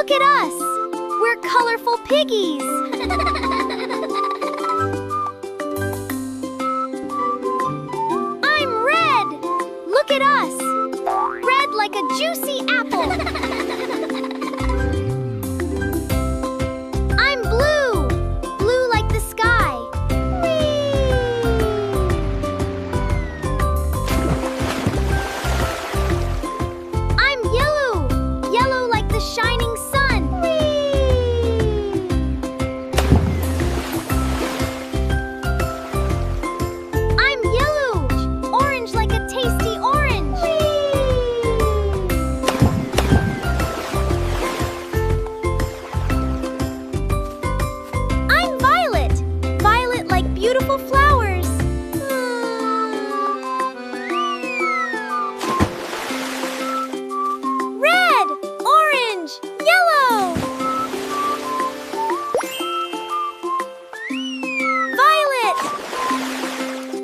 Look at us! We're colorful piggies! I'm red! Look at us! Red like a juicy apple!